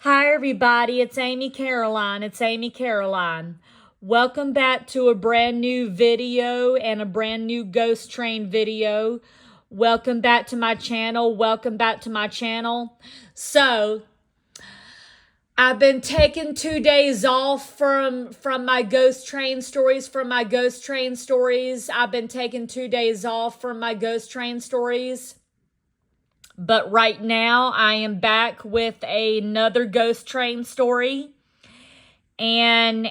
Hi, everybody. It's Amy Caroline. Welcome back to a brand new video and a brand new Ghost Train video. Welcome back to my channel. So, I've been taking 2 days off from my Ghost Train stories. I've been taking 2 days off from my Ghost Train stories. But right now, I am back with another Ghost Train story, and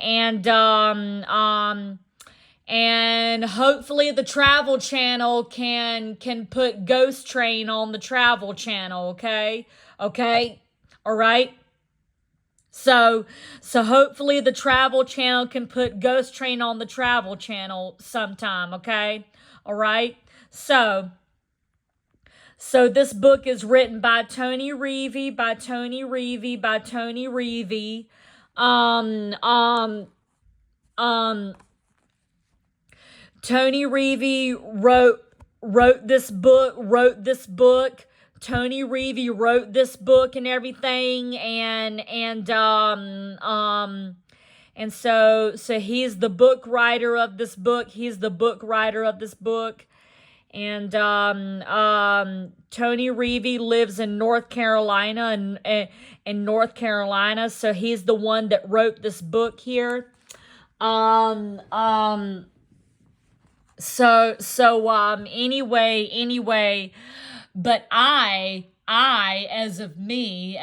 hopefully the Travel Channel can put Ghost Train on the Travel Channel. Okay, all right. So hopefully the Travel Channel can put Ghost Train on the Travel Channel sometime. Okay, all right. So this book is written by Tony Reevy. Tony Reevy wrote this book. Tony Reevy wrote this book and everything, and so he's the book writer of this book. And Tony Reevy lives in North Carolina, so he's the one that wrote this book here. Anyway, but I as of me,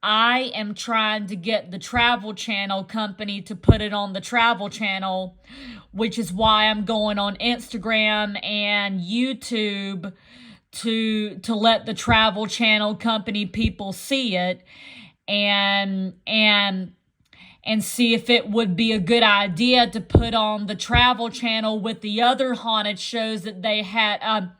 I am trying to get the Travel Channel company to put it on the Travel Channel, which is why I'm going on Instagram and YouTube to let the Travel Channel company people see it and see if it would be a good idea to put on the Travel Channel with the other haunted shows that they had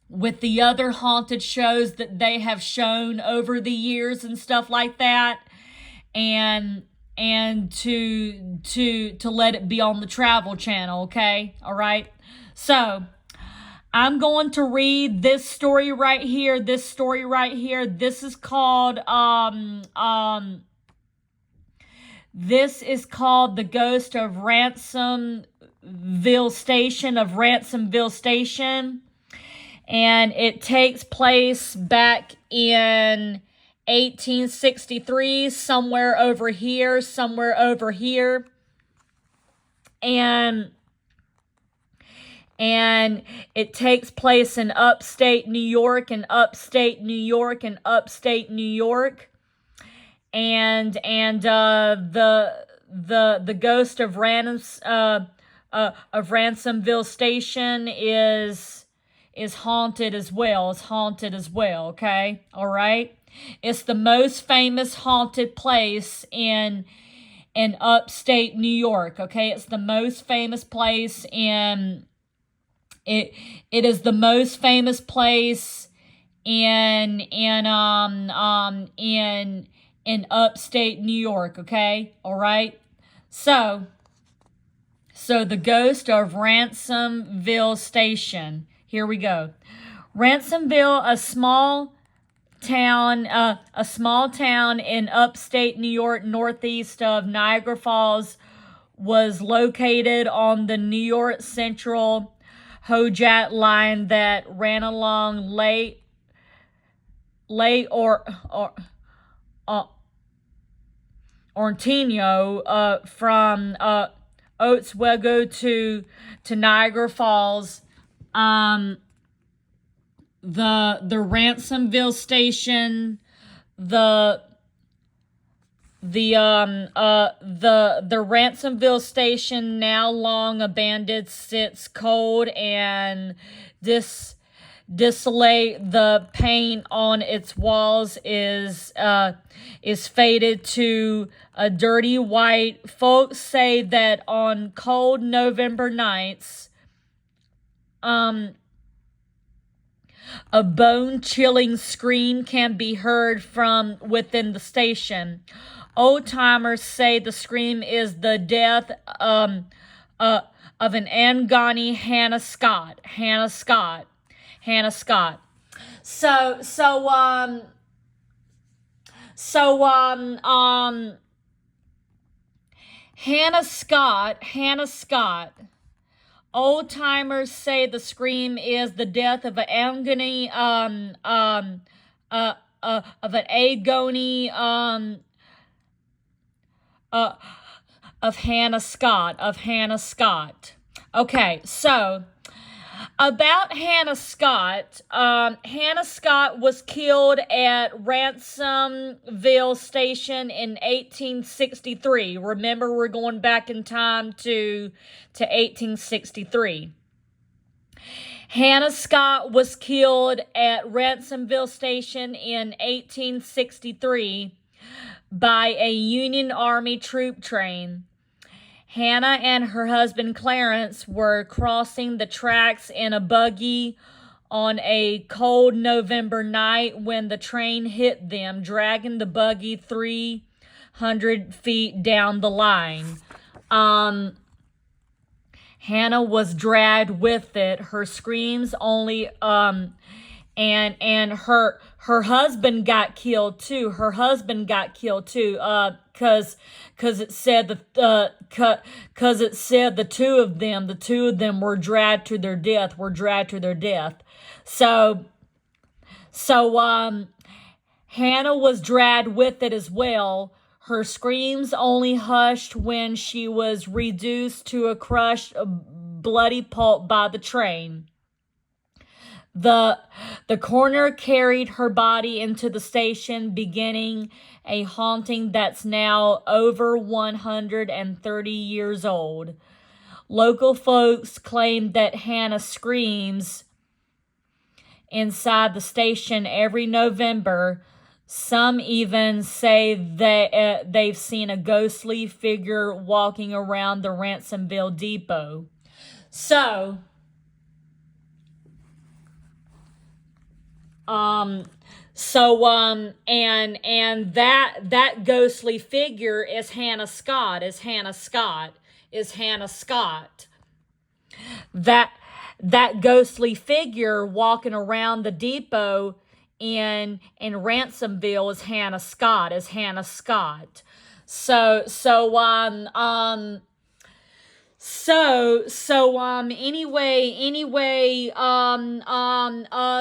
with the other haunted shows that they have shown over the years and stuff like that, and to let it be on the Travel Channel. Okay, all right. So I'm going to read this story right here. This is called this is called The Ghost of Ransomville Station. And it takes place back in 1863, somewhere over here. And it takes place in upstate New York. And the ghost of Ransomville Station is haunted as well. Okay, all right. It's the most famous haunted place in upstate New York. Okay, it's the most famous place in it. It is the most famous place in upstate New York. Okay, all right. So the ghost of Ransomville Station. Here we go. Ransomville, a small town in upstate New York, northeast of Niagara Falls, was located on the New York Central Hojat line that ran along Lake Ortino from Oswego to Niagara Falls. The Ransomville Station, the Ransomville Station, now long abandoned, sits cold and desolate. The paint on its walls is faded to a dirty white. Folks say that on cold November nights, a bone-chilling scream can be heard from within the station. Old-timers say the scream is the death of an Angani Hannah Scott. So So Hannah Scott. Old timers say the scream is the death of an agony, of an agony, uh, of Hannah Scott. Okay, so about Hannah Scott. Hannah Scott was killed at Ransomville Station in 1863. Remember, we're going back in time to 1863. Hannah Scott was killed at Ransomville Station in 1863 by a Union Army troop train. Hannah and her husband Clarence were crossing the tracks in a buggy on a cold November night when the train hit them, dragging the buggy 300 feet down the line. Hannah was dragged with it. Her screams only and her husband got killed too. Cause it said the two of them were dragged to their death. So Hannah was dragged with it as well. Her screams only hushed when she was reduced to a crushed, bloody pulp by the train. The coroner carried her body into the station, beginning a haunting that's now over 130 years old. Local folks claim that Hannah screams inside the station every November. Some even say that they've seen a ghostly figure walking around the Ransomville depot. So, and that ghostly figure is Hannah Scott. That ghostly figure walking around the depot in Ransomville is Hannah Scott. Anyway,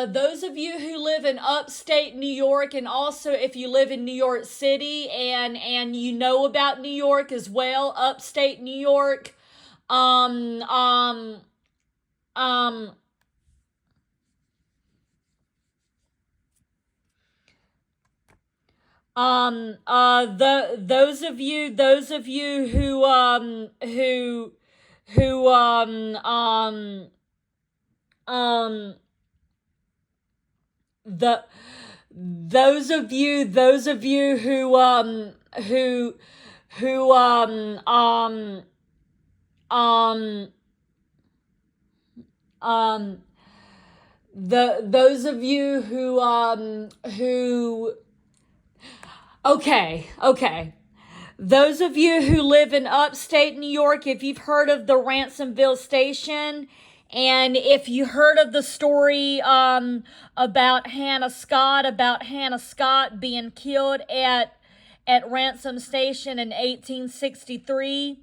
those of you who live in upstate New York, and also if you live in New York City and you know about New York as well, upstate New York, those of you who the those of you who those of you who okay. Those of you who live in upstate New York, if you've heard of the Ransomville Station, and if you heard of the story about Hannah Scott being killed at Ransom Station in 1863,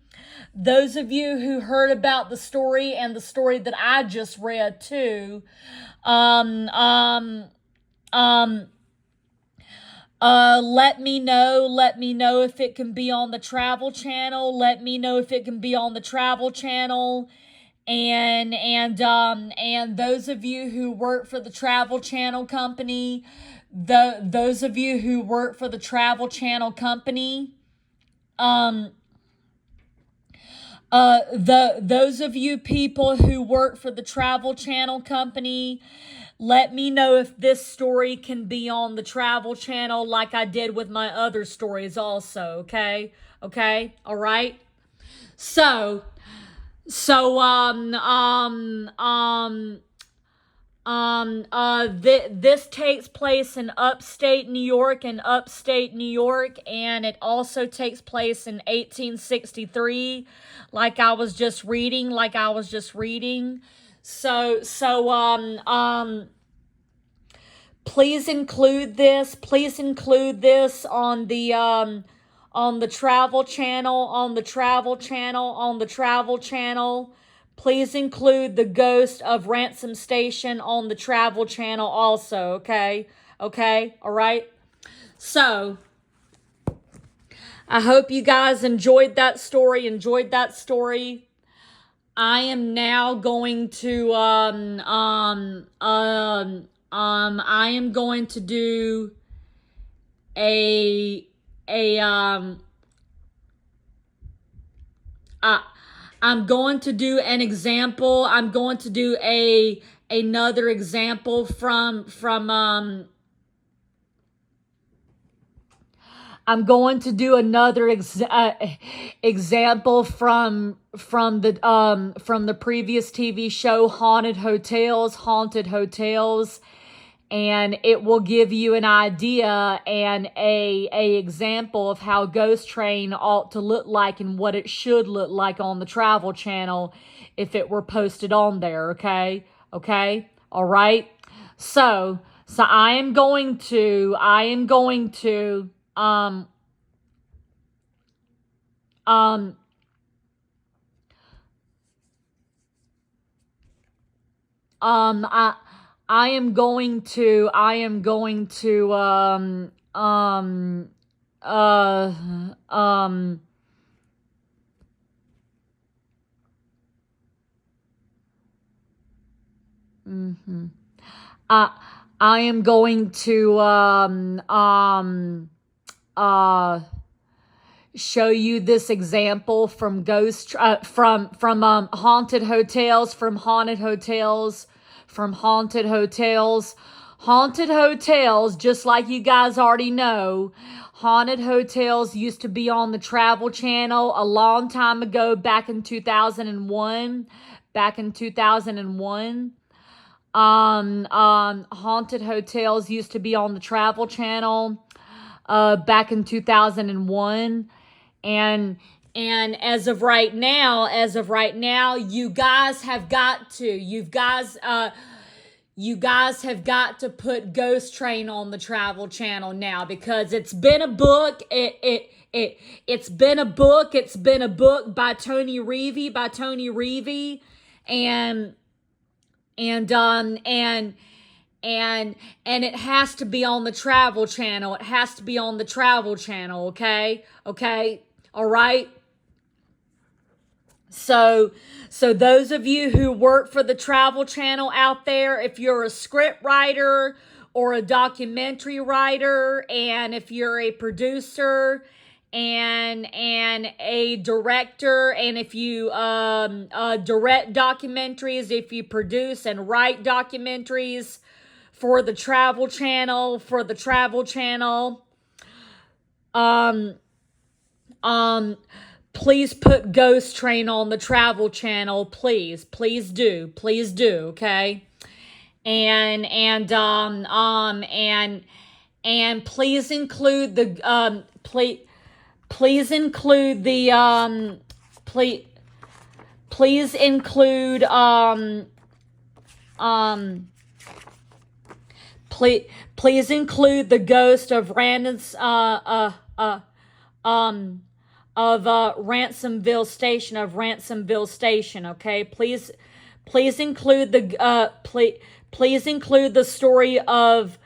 those of you who heard about the story and the story that I just read too, let me know if it can be on the Travel Channel. And those of you who work for the Travel Channel company, those of you who work for the Travel Channel company, those of you people who work for the Travel Channel company, let me know if this story can be on the Travel Channel like I did with my other stories also, okay? All right? This takes place in upstate New York, and it also takes place in 1863, like I was just reading. Please include this. Please include this on the travel channel, on the travel channel, on the travel channel. Please include the Ghost of Ransom Station on the travel channel also, okay? Okay? All right? So, I hope you guys enjoyed that story. I am now going to I am going to do a I'm going to do an example. I'm going to do another example from I'm going to do another example from the previous TV show Haunted Hotels, and it will give you an idea and a example of how Ghost Train ought to look like and what it should look like on the Travel Channel if it were posted on there, okay? Okay? All right? So I am going to um um I I am going to uh um mhm. I I am going to show you this example from haunted hotels, haunted hotels. Just like you guys already know, haunted hotels used to be on the Travel Channel a long time ago, back in 2001. Haunted hotels used to be on the Travel Channel back in 2001. And as of right now, you guys have got to put Ghost Train on the Travel Channel now, because it's been a book. It's been a book. It's been a book by Tony Reevy, and and it has to be on the Travel Channel. Okay? Okay? All right? So those of you who work for the Travel Channel out there, if you're a script writer or a documentary writer, and if you're a producer and a director, and if you direct documentaries, if you produce and write documentaries for the Travel Channel, please put Ghost Train on the Travel Channel. Please do, okay? And please include the please include the please include please include the Ghost of Ransomville Station, okay? Please include the please include the story of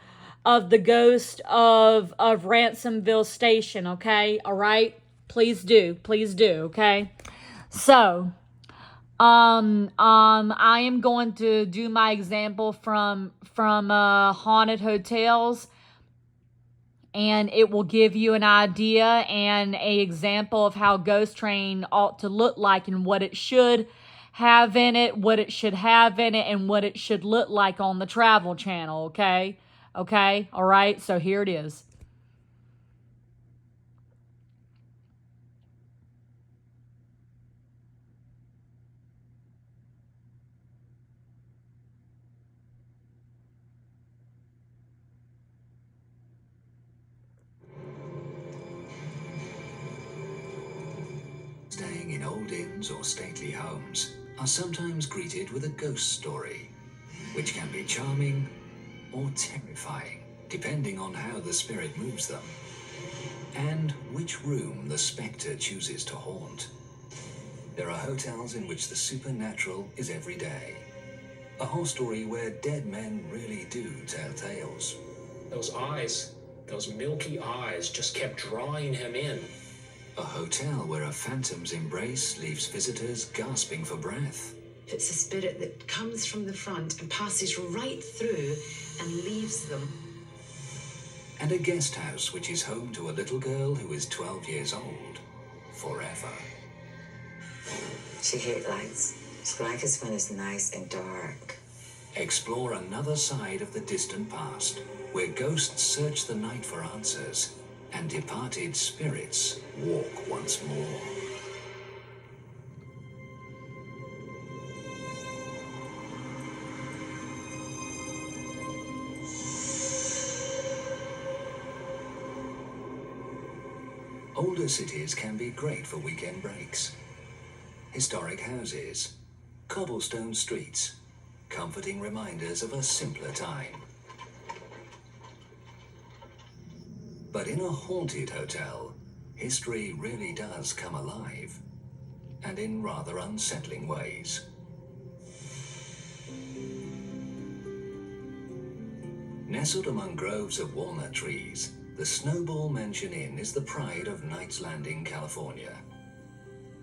the Ghost of Ransomville Station, okay? All right? Please do, okay? So, I am going to do my example from haunted hotels, and it will give you an idea and a example of how Ghost Train ought to look like and what it should have in it, and what it should look like on the Travel Channel, okay? Okay? All right? So here it is. Staying in old inns or stately homes are sometimes greeted with a ghost story, which can be charming or terrifying, depending on how the spirit moves them, and which room the spectre chooses to haunt. There are hotels in which the supernatural is every day. A horror story where dead men really do tell tales. Those eyes, those milky eyes, just kept drawing him in. A hotel where a phantom's embrace leaves visitors gasping for breath. It's a spirit that comes from the front and passes right through and leaves them. And a guest house which is home to a little girl who is 12 years old forever. She hates lights. She likes it when it's nice and dark. Explore another side of the distant past, where ghosts search the night for answers, and departed spirits walk once more. Older cities can be great for weekend breaks. Historic houses, cobblestone streets, comforting reminders of a simpler time. But in a haunted hotel, history really does come alive, and in rather unsettling ways. Nestled among groves of walnut trees, the Snowball Mansion Inn is the pride of Knights Landing, California.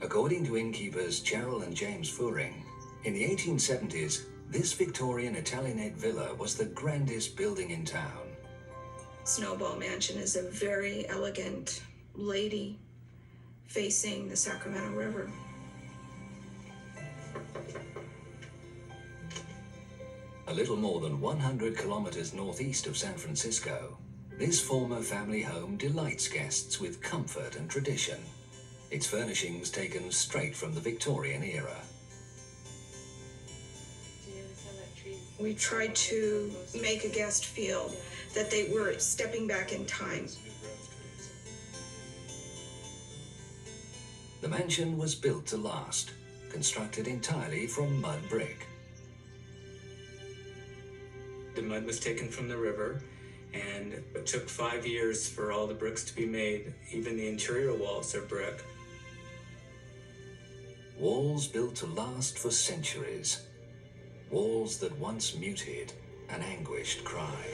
According to innkeepers Cheryl and James Furing, in the 1870s, this Victorian Italianate villa was the grandest building in town. Snowball Mansion is a very elegant lady facing the Sacramento River. A little more than 100 kilometers northeast of San Francisco, this former family home delights guests with comfort and tradition. Its furnishings taken straight from the Victorian era. We tried to make a guest feel that they were stepping back in time. The mansion was built to last, constructed entirely from mud brick. The mud was taken from the river, and it took 5 years for all the bricks to be made. Even the interior walls are brick. Walls built to last for centuries. Walls that once muted an anguished cry.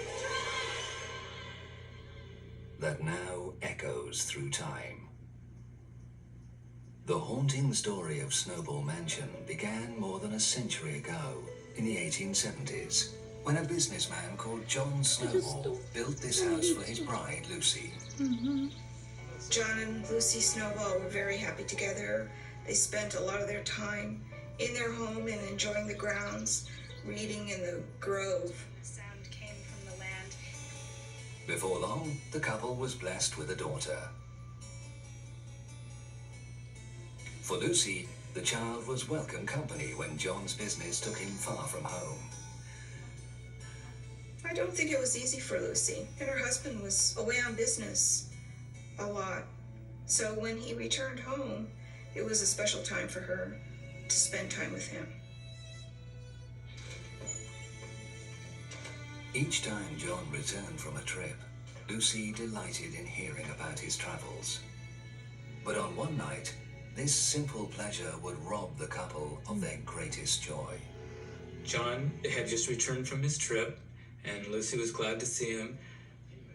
That now echoes through time. The haunting story of Snowball Mansion began more than a century ago, in the 1870s, when a businessman called John Snowball built this house for his bride, Lucy. John and Lucy Snowball were very happy together. They spent a lot of their time in their home and enjoying the grounds, reading in the grove. The sound came from the land. Before long, the couple was blessed with a daughter. For Lucy, the child was welcome company when John's business took him far from home. I don't think it was easy for Lucy, and her husband was away on business a lot. So when he returned home, it was a special time for her to spend time with him. Each time John returned from a trip, Lucy delighted in hearing about his travels. But on one night, this simple pleasure would rob the couple of their greatest joy. John had just returned from his trip, and Lucy was glad to see him.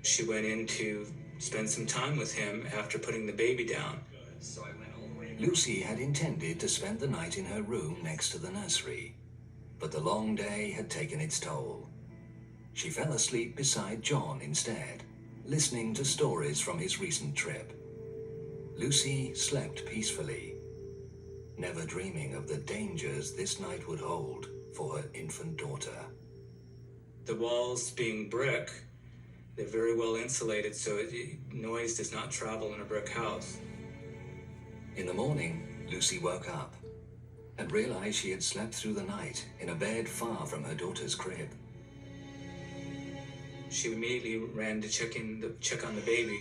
She went in to spend some time with him after putting the baby down. Lucy had intended to spend the night in her room next to the nursery, but the long day had taken its toll. She fell asleep beside John instead, listening to stories from his recent trip. Lucy slept peacefully, never dreaming of the dangers this night would hold for her infant daughter. The walls being brick, they're very well insulated, so noise does not travel in a brick house. In the morning, Lucy woke up and realized she had slept through the night in a bed far from her daughter's crib. She immediately ran to check on the baby.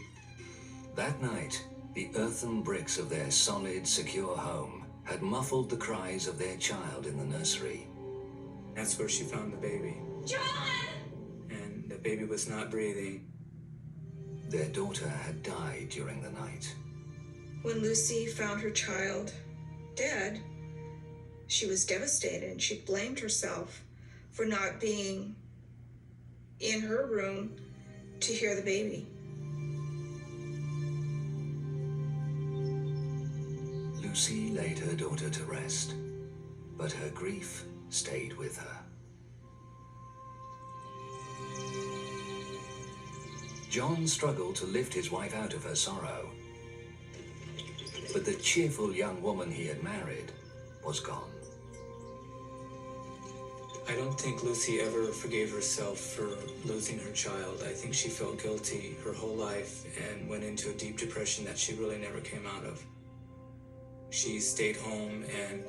That night, the earthen bricks of their solid, secure home had muffled the cries of their child in the nursery. That's where she found the baby. John! And baby was not breathing. Their daughter had died during the night. When Lucy found her child dead, she was devastated and she blamed herself for not being in her room to hear the baby. Lucy laid her daughter to rest, but her grief stayed with her. John struggled to lift his wife out of her sorrow, but the cheerful young woman he had married was gone. I don't think Lucy ever forgave herself for losing her child. I think she felt guilty her whole life and went into a deep depression that she really never came out of. She stayed home and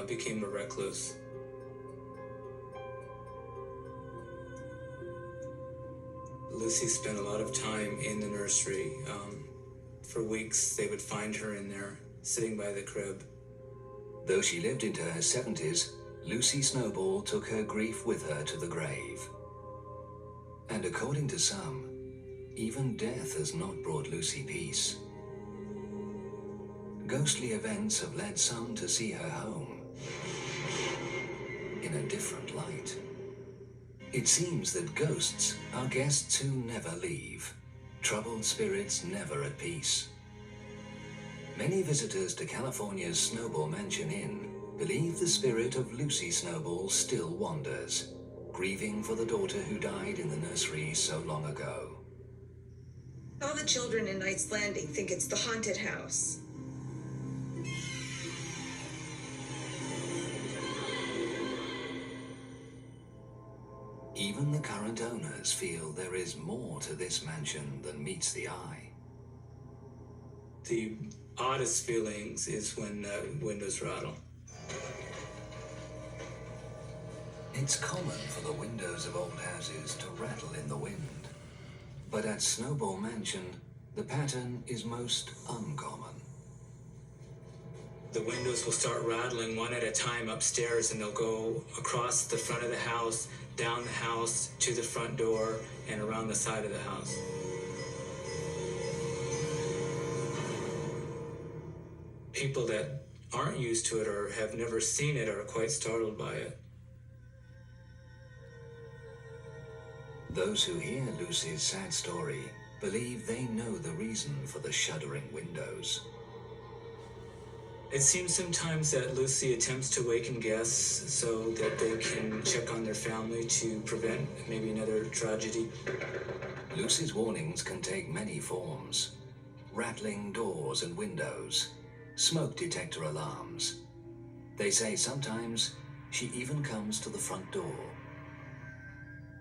became a recluse. Lucy spent a lot of time in the nursery. For weeks, they would find her in there, sitting by the crib. Though she lived into her 70s, Lucy Snowball took her grief with her to the grave. And according to some, even death has not brought Lucy peace. Ghostly events have led some to see her home in a different light. It seems that ghosts are guests who never leave, troubled spirits never at peace. Many visitors to California's Snowball Mansion Inn believe the spirit of Lucy Snowball still wanders, grieving for the daughter who died in the nursery so long ago. All the children in Knight's Landing think it's the haunted house. Even the current owners feel there is more to this mansion than meets the eye. The oddest feelings is when windows rattle. It's common for the windows of old houses to rattle in the wind. But at Snowball Mansion, the pattern is most uncommon. The windows will start rattling one at a time upstairs, and they'll go across the front of the house, down the house, to the front door, and around the side of the house. People that aren't used to it or have never seen it are quite startled by it. Those who hear Lucy's sad story believe they know the reason for the shuddering windows. It seems sometimes that Lucy attempts to waken guests so that they can check on their family to prevent maybe another tragedy. Lucy's warnings can take many forms: rattling doors and windows, smoke detector alarms. They say sometimes she even comes to the front door.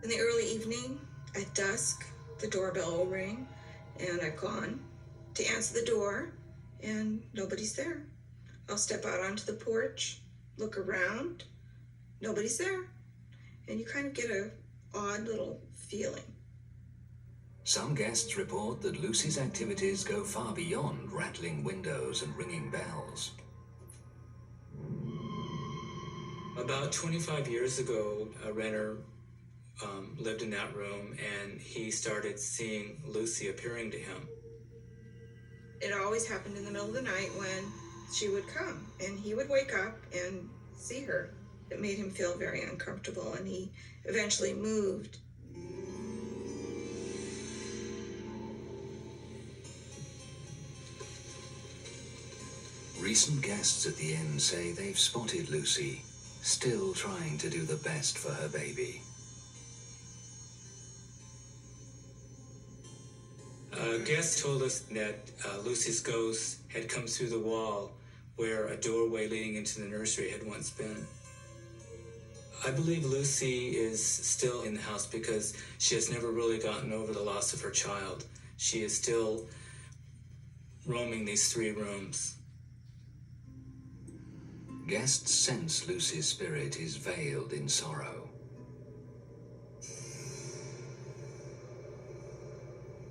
In the early evening, at dusk, the doorbell will ring, and I've gone to answer the door, and nobody's there. I'll step out onto the porch, look around, nobody's there. And you kind of get a odd little feeling. Some guests report that Lucy's activities go far beyond rattling windows and ringing bells. About 25 years ago, a renter lived in that room, and he started seeing Lucy appearing to him. It always happened in the middle of the night when she would come, and he would wake up and see her. It made him feel very uncomfortable, and he eventually moved. Recent guests at the inn say they've spotted Lucy, still trying to do the best for her baby. A guest told us that Lucy's ghost had come through the wall where a doorway leading into the nursery had once been. I believe Lucy is still in the house because she has never really gotten over the loss of her child. She is still roaming these 3 rooms. Guests sense Lucy's spirit is veiled in sorrow.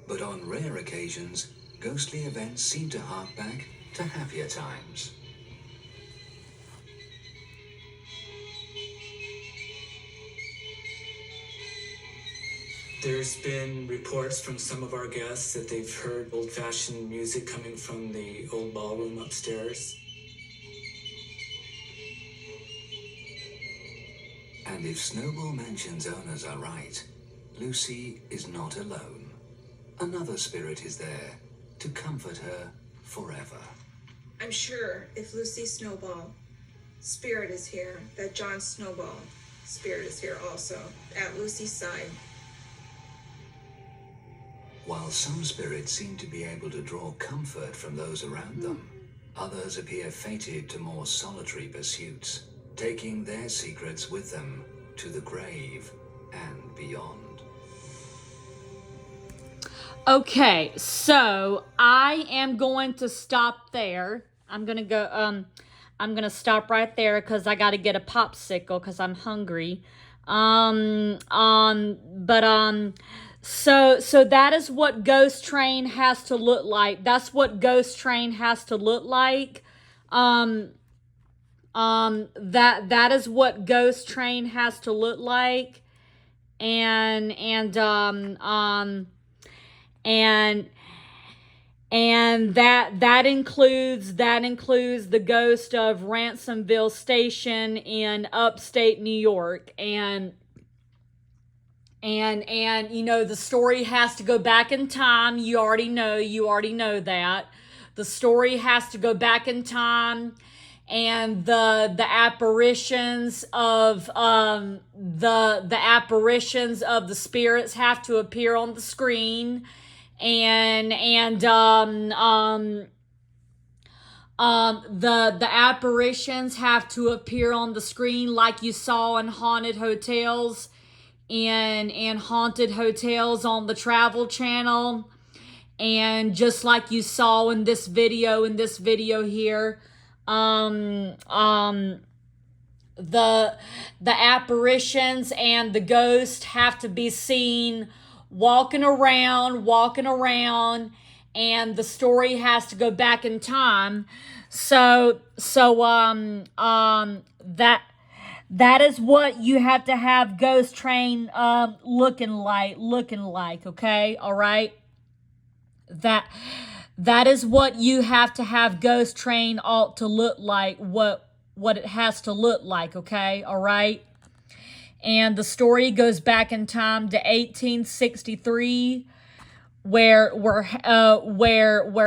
But on rare occasions, ghostly events seem to hark back to happier times. There's been reports from some of our guests that they've heard old-fashioned music coming from the old ballroom upstairs. And if Snowball Mansion's owners are right, Lucy is not alone. Another spirit is there to comfort her forever. I'm sure if Lucy Snowball spirit is here, that John Snowball spirit is here also at Lucy's side. While some spirits seem to be able to draw comfort from those around them, others appear fated to more solitary pursuits, taking their secrets with them to the grave and beyond. Okay, so I am going to stop there. I'm gonna stop right there because I got to get a popsicle because I'm hungry. So that is what Ghost Train has to look like. That's what Ghost Train has to look like. That is what Ghost Train has to look like. And that includes the ghost of Ransomville Station in upstate New York. And you know, the story has to go back in time. You already know that. The story has to go back in time, and the apparitions of the apparitions of the spirits have to appear on the screen. And the apparitions have to appear on the screen like you saw in haunted hotels, in haunted hotels on the Travel Channel, and just like you saw in this video here. The apparitions and the ghost have to be seen walking around, and the story has to go back in time. So that is what you have to have Ghost Train looking like, okay? All right? That is what you have to have Ghost Train ought to look like, what it has to look like, okay? All right? And the story goes back in time to 1863, where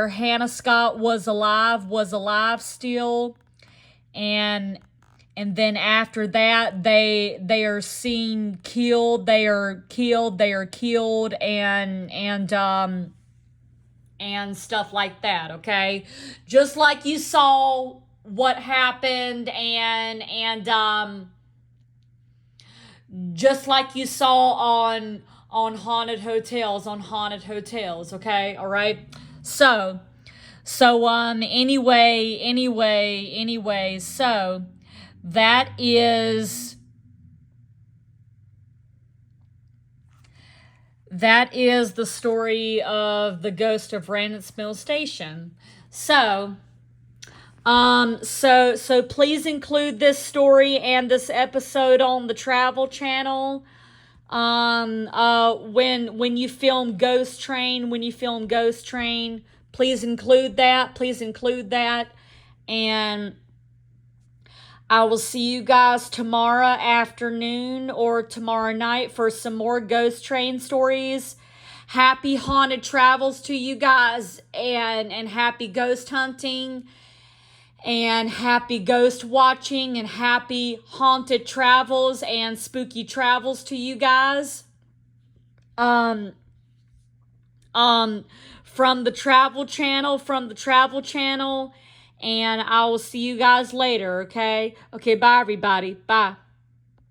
Hannah Scott was alive still, and then after that they are seen killed, and stuff like that, okay? Just like you saw what happened, and just like you saw on haunted hotels, okay? All right? So anyway, so that is the story of the ghost of Ransomville Station. So please include this story and this episode on the Travel Channel. When you film Ghost Train, please include that. And I will see you guys tomorrow afternoon or tomorrow night for some more Ghost Train stories. Happy haunted travels to you guys, and happy ghost hunting, and happy ghost watching, and happy haunted travels and spooky travels to you guys. From the Travel Channel, and I will see you guys later, okay? Okay, bye everybody. Bye.